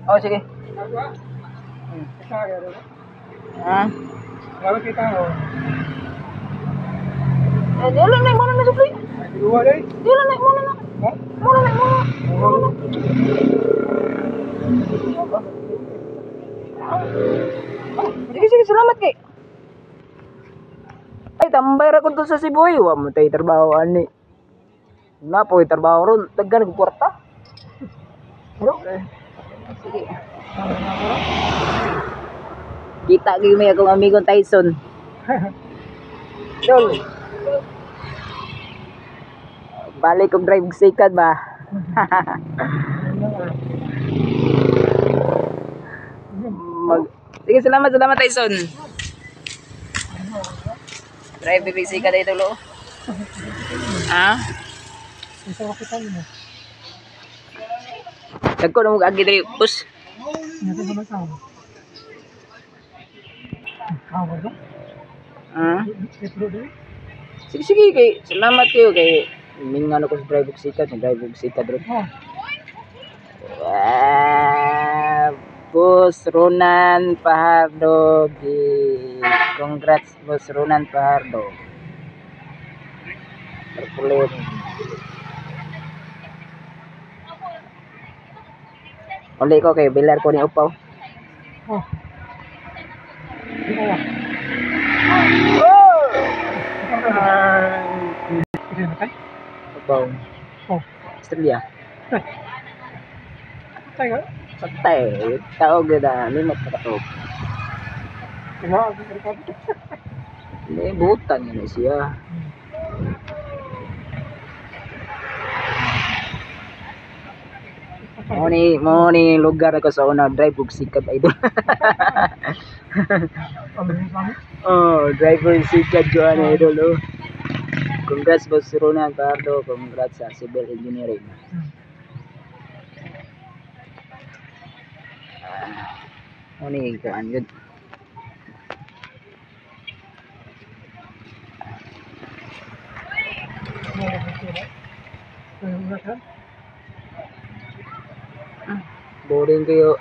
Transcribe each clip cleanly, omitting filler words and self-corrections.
Oh, sige. Ha? Lawag kita ho. Eh, di lang muna na supli. Dua dai. Di lang muna na. Ha? Muna na. Sige, salamat kay. Ay, tambay ra ko to sa Cebu. Wa mo tay trabaho ani. Na po trabaho ron, daghan ko kwarta. Okay. Sige. Kita gyud may akong amigong Tyson. Dol. Balik kong drive sikat ba? Sige, salamat Tyson. Drive sikat dito lo. Ah? Isa ka kita mo. Dagko na mo agi diri, bus. Nasa sama sama. Kamu ba? Ah? Sige kay salamat kayo kay mingan ako sa drive sikat, drive sikat ron. Bus Ronan Pahardo. Congrats Bus Ronan Pahardo. Terpulit. Uli ko kay bilar ko ni upaw. Oh. Upaw. Oh. Australia. Tayo. Patay. Tao gada limot na kato. Kaya ako sa Hindi, butan yun siya. Mo ni lugar ako sa una drive ug sikat idol. Oh, driver sikat ko ano idol. Oh. Congrats Boss Ronan Pardo, congrats sa civil engineering. Mo ni kuan gud. Boring kayo.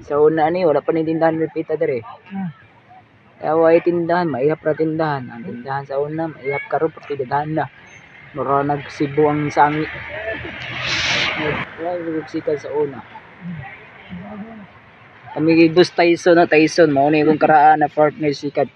Sa una ni wala pa ni tindahan pita dere. Kaya way tindahan, maihap ra tindahan. Ang tindahan sa una, maihap karon pati tindahan na. Mura nagsibo ang sangi. Wala nagsikat sa una. Kami Boss Tyson mao ni kong karaan na partner sikat.